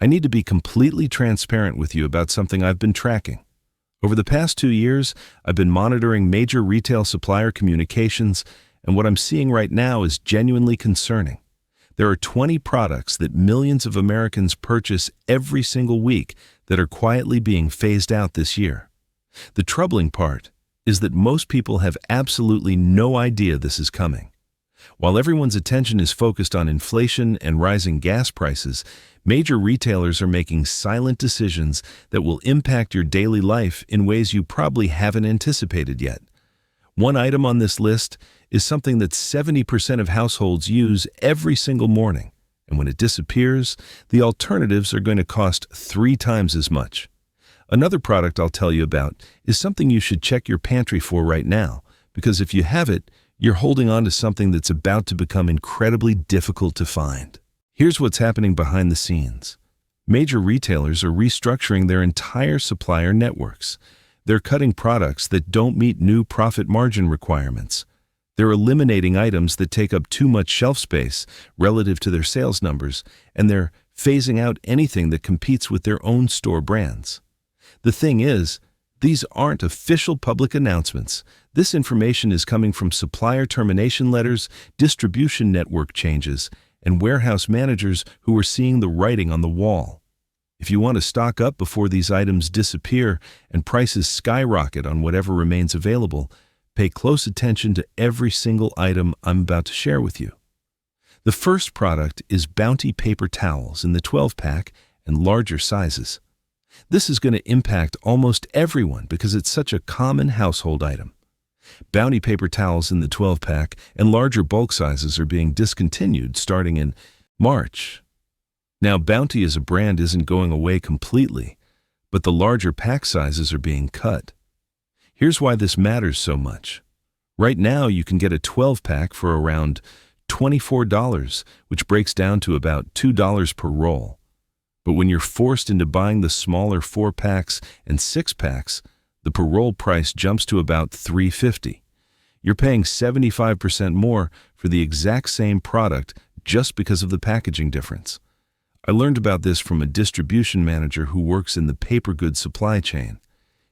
I need to be completely transparent with you about something I've been tracking. Over the past 2 years, I've been monitoring major retail supplier communications, and what I'm seeing right now is genuinely concerning. There are 20 products that millions of Americans purchase every single week that are quietly being phased out this year. The troubling part is that most people have absolutely no idea this is coming. While everyone's attention is focused on inflation and rising gas prices, major retailers are making silent decisions that will impact your daily life in ways you probably haven't anticipated yet. One item on this list is something that 70% of households use every single morning, and when it disappears, the alternatives are going to cost 3 times as much. Another product I'll tell you about is something you should check your pantry for right now, because if you have it, you're holding on to something that's about to become incredibly difficult to find. Here's what's happening behind the scenes. Major retailers are restructuring their entire supplier networks. They're cutting products that don't meet new profit margin requirements. They're eliminating items that take up too much shelf space relative to their sales numbers, and they're phasing out anything that competes with their own store brands. The thing is, these aren't official public announcements. This information is coming from supplier termination letters, distribution network changes, and warehouse managers who are seeing the writing on the wall. If you want to stock up before these items disappear and prices skyrocket on whatever remains available, pay close attention to every single item I'm about to share with you. The first product is Bounty paper towels in the 12-pack and larger sizes. This is going to impact almost everyone because it's such a common household item. Bounty paper towels in the 12-pack and larger bulk sizes are being discontinued starting in March. Now, Bounty as a brand isn't going away completely, but the larger pack sizes are being cut. Here's why this matters so much. Right now, you can get a 12-pack for around $24, which breaks down to about $2 per roll. But when you're forced into buying the smaller 4-packs and 6-packs, the per roll price jumps to about $3.50. You're paying 75% more for the exact same product just because of the packaging difference. I learned about this from a distribution manager who works in the paper goods supply chain.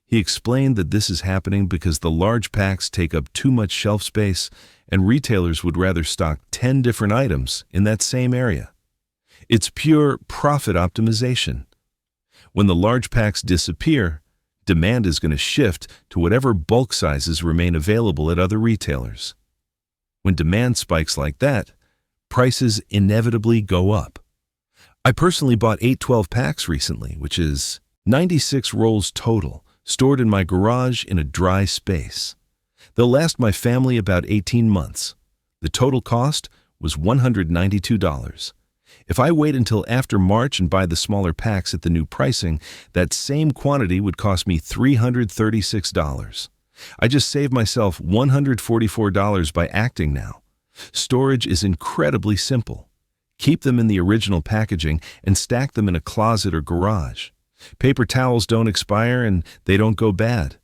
He explained that this is happening because the large packs take up too much shelf space and retailers would rather stock 10 different items in that same area. It's pure profit optimization. When the large packs disappear, demand is going to shift to whatever bulk sizes remain available at other retailers. When demand spikes like that, prices inevitably go up. I personally bought 8 12-packs recently, which is 96 rolls total, stored in my garage in a dry space. They'll last my family about 18 months. The total cost was $192. If I wait until after March and buy the smaller packs at the new pricing, that same quantity would cost me $336. I just saved myself $144 by acting now. Storage is incredibly simple. Keep them in the original packaging and stack them in a closet or garage. Paper towels don't expire and they don't go bad.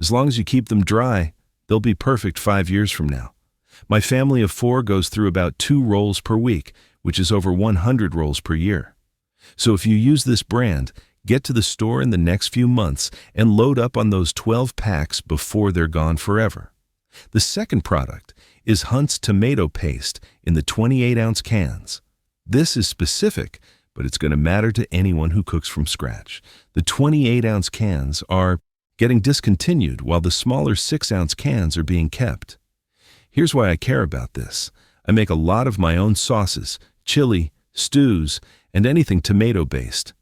As long as you keep them dry, they'll be perfect 5 years from now. My family of 4 goes through about 2 rolls per week, which is over 100 rolls per year. So if you use this brand, get to the store in the next few months and load up on those 12 packs before they're gone forever. The second product is Hunt's tomato paste in the 28-ounce cans. This is specific, but it's going to matter to anyone who cooks from scratch. The 28-ounce cans are getting discontinued while the smaller 6-ounce cans are being kept. Here's why I care about this. I make a lot of my own sauces, chili, stews, and anything tomato-based.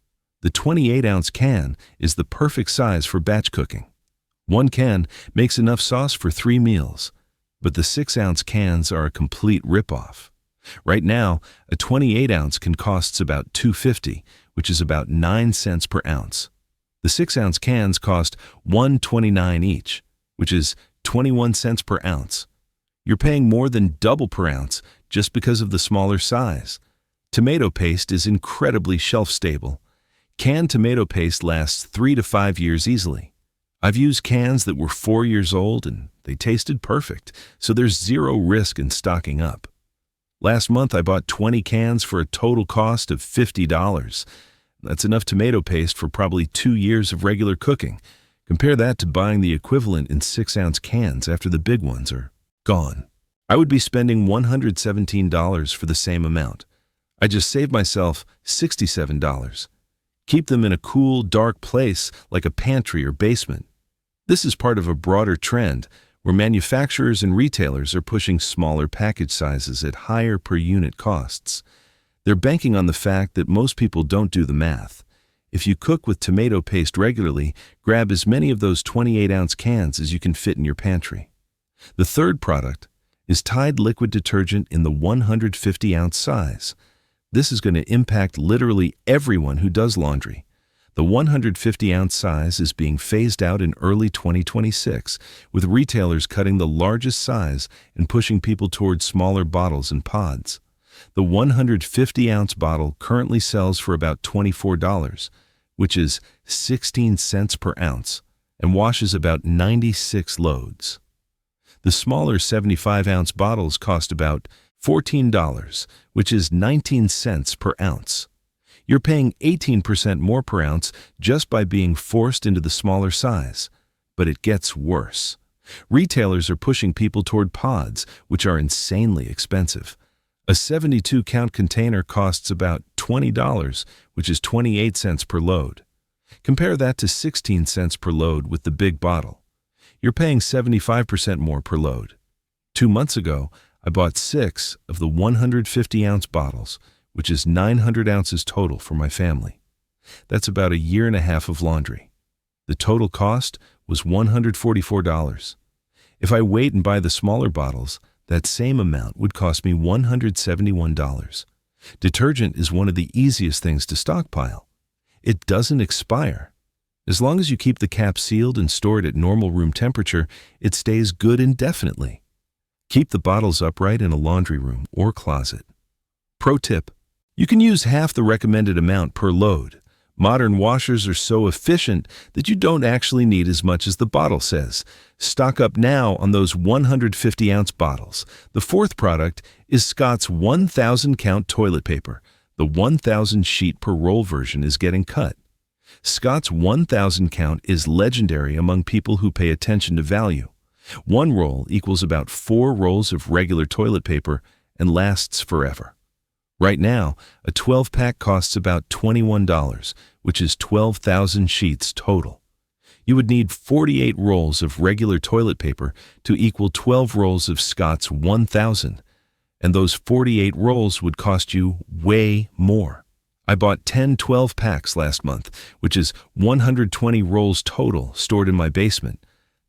The 28-ounce can is the perfect size for batch cooking. 1 can makes enough sauce for 3 meals, but the 6-ounce cans are a complete ripoff. Right now, a 28-ounce can cost about $2.50, which is about 9 cents per ounce. The 6-ounce cans cost $1.29 each, which is 21 cents per ounce. You're paying more than double per ounce just because of the smaller size. Tomato paste is incredibly shelf-stable. Canned tomato paste lasts 3 to 5 years easily. I've used cans that were 4 years old and they tasted perfect, so there's zero risk in stocking up. Last month I bought 20 cans for a total cost of $50. That's enough tomato paste for probably 2 years of regular cooking. Compare that to buying the equivalent in 6-ounce cans after the big ones are gone. I would be spending $117 for the same amount. I just saved myself $67. Keep them in a cool, dark place like a pantry or basement. This is part of a broader trend where manufacturers and retailers are pushing smaller package sizes at higher per unit costs. They're banking on the fact that most people don't do the math. If you cook with tomato paste regularly, grab as many of those 28-ounce cans as you can fit in your pantry. The third product is Tide liquid detergent in the 150-ounce size. This is going to impact literally everyone who does laundry. The 150-ounce size is being phased out in early 2026, with retailers cutting the largest size and pushing people towards smaller bottles and pods. The 150-ounce bottle currently sells for about $24, which is 16 cents per ounce, and washes about 96 loads. The smaller 75-ounce bottles cost about $14, which is 19 cents per ounce. You're paying 18% more per ounce just by being forced into the smaller size. But it gets worse. Retailers are pushing people toward pods, which are insanely expensive. A 72-count container costs about $20, which is 28 cents per load. Compare that to 16 cents per load with the big bottle. You're paying 75% more per load. 2 months ago, I bought 6 of the 150-ounce bottles, which is 900 ounces total for my family. That's about a year and a half of laundry. The total cost was $144. If I wait and buy the smaller bottles, that same amount would cost me $171. Detergent is one of the easiest things to stockpile. It doesn't expire. As long as you keep the cap sealed and store it at normal room temperature, it stays good indefinitely. Keep the bottles upright in a laundry room or closet. Pro tip: you can use half the recommended amount per load. Modern washers are so efficient that you don't actually need as much as the bottle says. Stock up now on those 150-ounce bottles. The fourth product is Scott's 1,000-count toilet paper. The 1,000 sheet per roll version is getting cut. Scott's 1,000 count is legendary among people who pay attention to value. 1 roll equals about 4 rolls of regular toilet paper and lasts forever. Right now, a 12-pack costs about $21, which is 12,000 sheets total. You would need 48 rolls of regular toilet paper to equal 12 rolls of Scott's 1,000, and those 48 rolls would cost you way more. I bought 10 12-packs last month, which is 120 rolls total stored in my basement.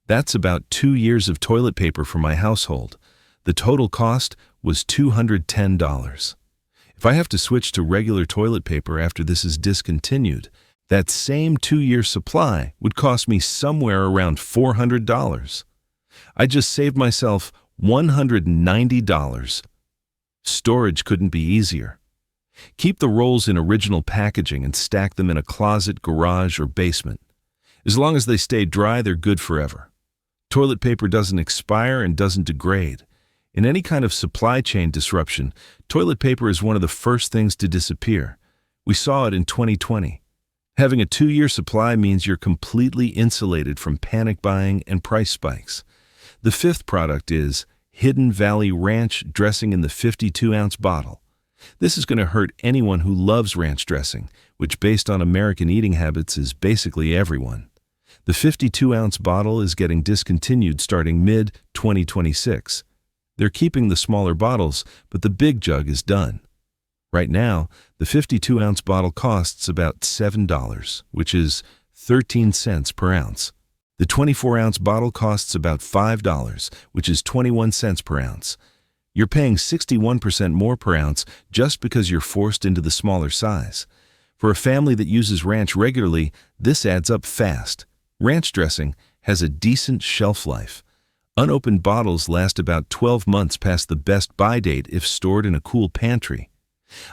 That's about 2 years of toilet paper for my household. The total cost was $210. If I have to switch to regular toilet paper after this is discontinued, that same 2-year supply would cost me somewhere around $400. I just saved myself $190. Storage couldn't be easier. Keep the rolls in original packaging and stack them in a closet, garage, or basement. As long as they stay dry, they're good forever. Toilet paper doesn't expire and doesn't degrade. In any kind of supply chain disruption, toilet paper is one of the first things to disappear. We saw it in 2020. Having a 2-year supply means you're completely insulated from panic buying and price spikes. The fifth product is Hidden Valley Ranch dressing in the 52-ounce bottle. This is going to hurt anyone who loves ranch dressing, which based on American eating habits is basically everyone. The 52-ounce bottle is getting discontinued starting mid-2026. They're keeping the smaller bottles, but the big jug is done. Right now, the 52-ounce bottle costs about $7, which is 13 cents per ounce. The 24-ounce bottle costs about $5, which is 21 cents per ounce. You're paying 61% more per ounce just because you're forced into the smaller size. For a family that uses ranch regularly, this adds up fast. Ranch dressing has a decent shelf life. Unopened bottles last about 12 months past the best buy date if stored in a cool pantry.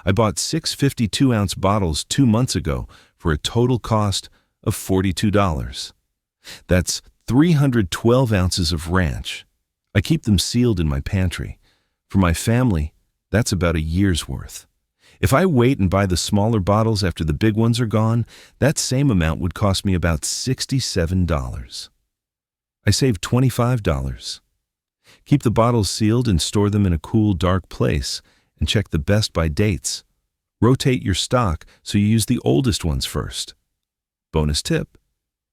I bought 6 52-ounce bottles 2 months ago for a total cost of $42. That's 312 ounces of ranch. I keep them sealed in my pantry. For my family, that's about a year's worth. If I wait and buy the smaller bottles after the big ones are gone, that same amount would cost me about $67. I saved $25. Keep the bottles sealed and store them in a cool, dark place, and check the best by dates. Rotate your stock so you use the oldest ones first. Bonus tip: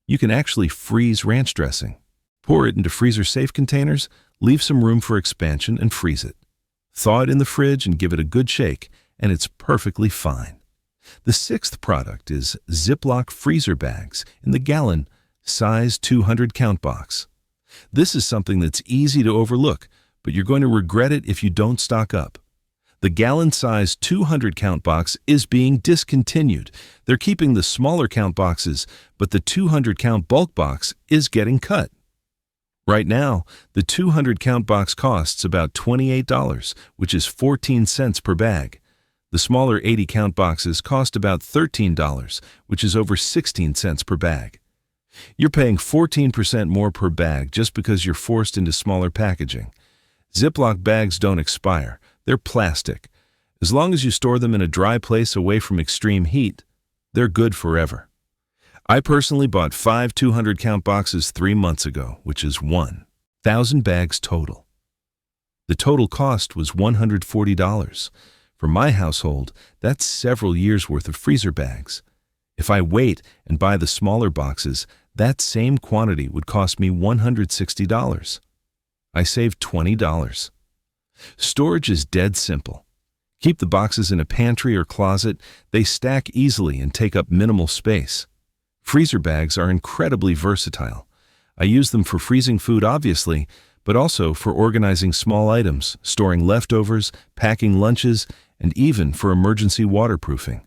you can actually freeze ranch dressing. Pour it into freezer-safe containers, leave some room for expansion, and freeze it. Thaw it in the fridge and give it a good shake, and it's perfectly fine. The sixth product is Ziploc freezer bags in the gallon, size 200 count box. This is something that's easy to overlook, but you're going to regret it if you don't stock up. The gallon-size 200 count box is being discontinued. They're keeping the smaller count boxes, but the 200 count bulk box is getting cut. Right now, the 200 count box costs about $28, which is 14 cents per bag. The smaller 80 count boxes cost about $13, which is over 16 cents per bag. You're paying 14% more per bag just because you're forced into smaller packaging. Ziploc bags don't expire. They're plastic. As long as you store them in a dry place away from extreme heat, they're good forever. I personally bought 5 200 count boxes 3 months ago, which is 1,000 bags total. The total cost was $140. For my household, that's several years' worth of freezer bags. If I wait and buy the smaller boxes, that same quantity would cost me $160. I saved $20. Storage is dead simple. Keep the boxes in a pantry or closet. They stack easily and take up minimal space. Freezer bags are incredibly versatile. I use them for freezing food, obviously, but also for organizing small items, storing leftovers, packing lunches, and even for emergency waterproofing.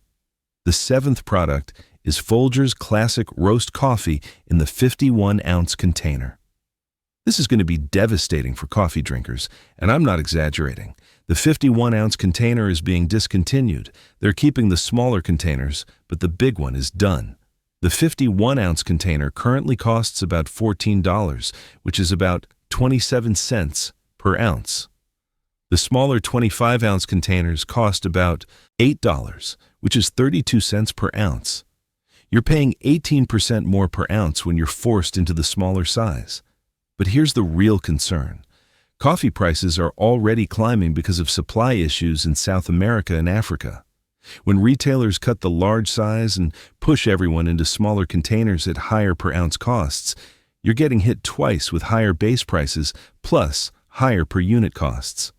The seventh product is Folgers Classic Roast Coffee in the 51-ounce container. This is going to be devastating for coffee drinkers, and I'm not exaggerating. The 51-ounce container is being discontinued. They're keeping the smaller containers, but the big one is done. The 51-ounce container currently costs about $14, which is about 27 cents per ounce. The smaller 25-ounce containers cost about $8, which is 32 cents per ounce. You're paying 18% more per ounce when you're forced into the smaller size. But here's the real concern. Coffee prices are already climbing because of supply issues in South America and Africa. When retailers cut the large size and push everyone into smaller containers at higher per ounce costs, you're getting hit twice with higher base prices plus higher per unit costs.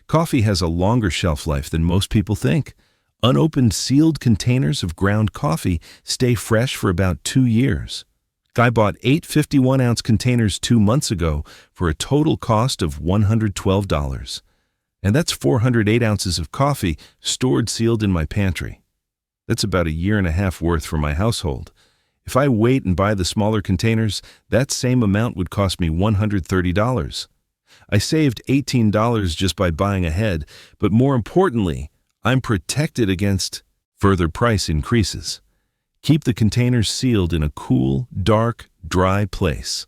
Coffee has a longer shelf life than most people think. Unopened sealed containers of ground coffee stay fresh for about 2 years. I bought 8 51-ounce containers 2 months ago for a total cost of $112. And that's 408 ounces of coffee stored sealed in my pantry. That's about 1.5 years worth for my household. If I wait and buy the smaller containers, that same amount would cost me $130. I saved $18 just by buying ahead, but more importantly, I'm protected against further price increases. Keep the containers sealed in a cool, dark, dry place.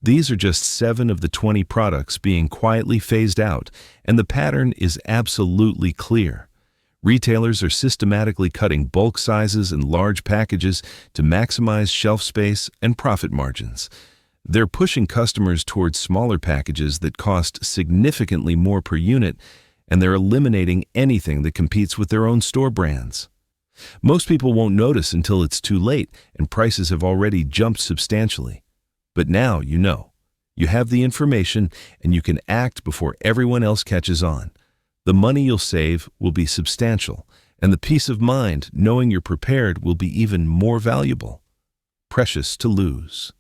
These are just 7 of the 20 products being quietly phased out, and the pattern is absolutely clear. Retailers are systematically cutting bulk sizes and large packages to maximize shelf space and profit margins. They're pushing customers towards smaller packages that cost significantly more per unit, and they're eliminating anything that competes with their own store brands. Most people won't notice until it's too late and prices have already jumped substantially. But now you know. You have the information and you can act before everyone else catches on. The money you'll save will be substantial, and the peace of mind knowing you're prepared will be even more valuable. Precious to lose.